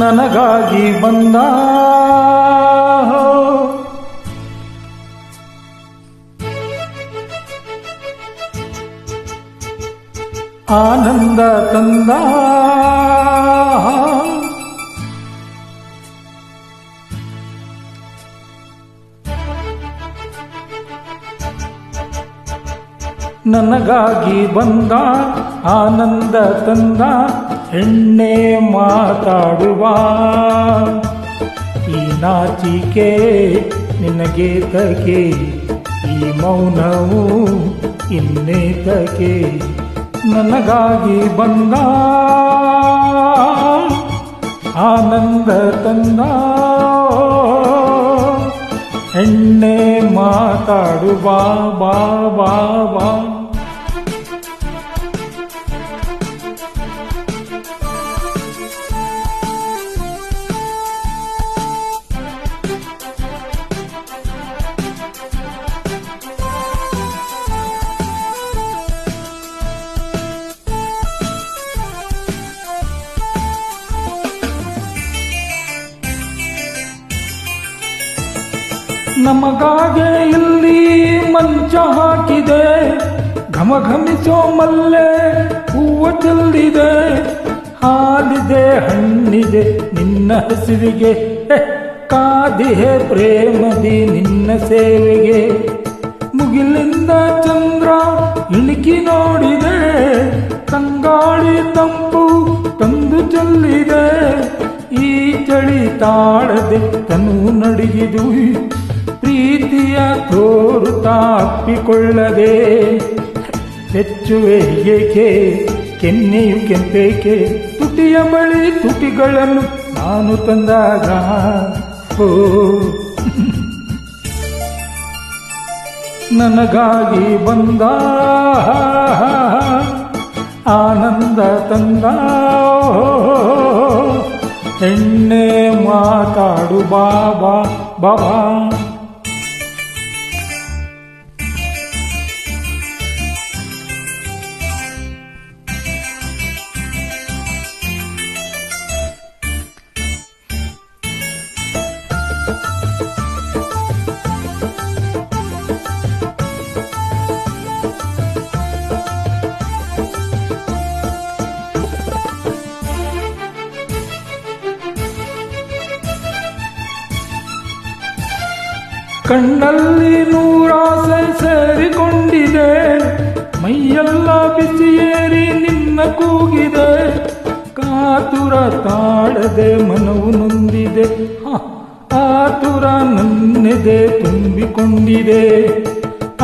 ನನಗಾಗಿ ಬಂದ ಆನಂದ ತಂದ ನನಗಾಗಿ ಬಂದ ಆನಂದ ತಂದ ಹೆಣ್ಣೆ ಮಾತಾಡುವ ಈ ನಾಚಿಕೆ ನಿನಗೆ ತಕೆ ಈ ಮೌನವು ಇನ್ನೇತಕೆ ನನಗಾಗಿ ಬಂದ ಆನಂದ ತಂದ ಹೆಣ್ಣೆ ಮಾತಾಡುವ ಬಾ ಬಾ ಬಾ ನಮಗಾಗೆ ಇಲ್ಲಿ ಮಂಚ ಹಾಕಿದೆ ಘಮಘಮಿಸೋ ಮಲ್ಲೆ ಹೂವು ಚೆಲ್ಲಿದೆ ಹಾಲಿದೆ ಹಣ್ಣಿದೆ ನಿನ್ನ ಹಸಿವಿಗೆ ಕಾದಿಹೆ ಪ್ರೇಮದಿ ನಿನ್ನ ಸೇವೆಗೆ ಮುಗಿಲಿಂದ ಚಂದ್ರ ಇಣುಕಿ ನೋಡಿದೆ ತಂಗಾಳಿ ತಂಪು ತಂದು ಚೆಲ್ಲಿದೆ ಈ ಚಳಿ ತಾಳದೆ ತನು ನಡುಗಿದು ಪ್ರೀತಿಯ ತೋರುತ್ತಾ ಅಪ್ಪಿಕೊಳ್ಳದೆ ಹೆಚ್ಚುವೆ ಏಕೆ ಕೆನ್ನೆಯು ಕೆಂಪೇಕೆ ತುಟಿಯ ಬಳಿ ತುಟಿಗಳನ್ನು ನಾನು ತಂದಾಗ ಓ ನನಗಾಗಿ ಬಂದ ಆನಂದ ತಂದ ಹೆಣ್ಣೆ ಮಾತಾಡು ಬಾಬಾ ಬಾಬಾ ಕಣ್ಣಲ್ಲಿ ನೂರಾಸೆ ಸೇರಿಕೊಂಡಿದೆ ಮೈಯೆಲ್ಲ ಬಿಸಿಯೇರಿ ನಿನ್ನ ಕೂಗಿದೆ ಕಾತುರ ತಾಳದೆ ಮನವು ನೊಂದಿದೆ ಆತುರ ನನ್ನೆದೆ ತುಂಬಿಕೊಂಡಿದೆ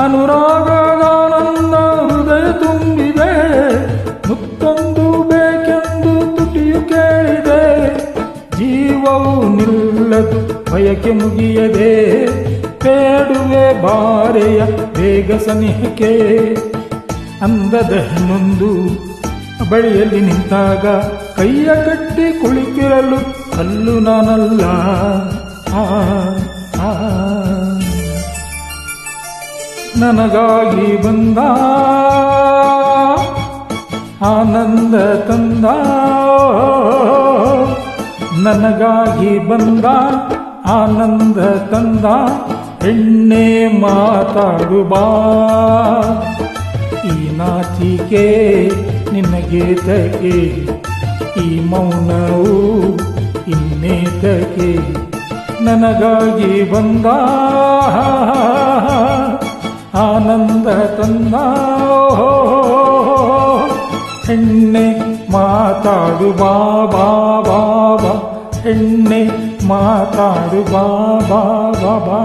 ಅನುರಾಗದಾನಂದ ಹೃದಯ ತುಂಬಿದೆ ಮುತ್ತೊಂದು ಬೇಕೆಂದು ತುಟಿಯು ಕೇಳಿದೆ ಜೀವವು ನಿಲ್ಲದು ಬಯಕೆ ಮುಗಿಯದೆ ಬೇಡುವೆ ಬಾರೆಯ ಬೇಗ ಸನಿಹಕ್ಕೆ ಅಂದದ ನೊಂದು ಬಳಿಯಲ್ಲಿ ನಿಂತಾಗ ಕೈಯ ಕಟ್ಟಿ ಕುಳಿತಿರಲು ಅಲ್ಲು ನಾನಲ್ಲ ನನಗಾಗಿ ಬಂದ ಆನಂದ ತಂದ ನನಗಾಗಿ ಬಂದ ಆನಂದ ತಂದ ಹೆಣ್ಣೆ ಮಾತಾಡು ಬಾ ಈ ನಾಚಿಕೆ ನಿನಗೆ ತಕೆ ಈ ಮೌನವು ಇನ್ನೇತಕೆ ನನಗಾಗಿ ಬಂದ ಆನಂದ ತಂದ ಹೆಣ್ಣೆ ಮಾತಾಡು ಬಾ ಬಾ ಬಾ ಬಾ ಹೆಣ್ಣೆ ಮಾತಾಡು ಬಾ ಬಾ ಬಾ ಬಾ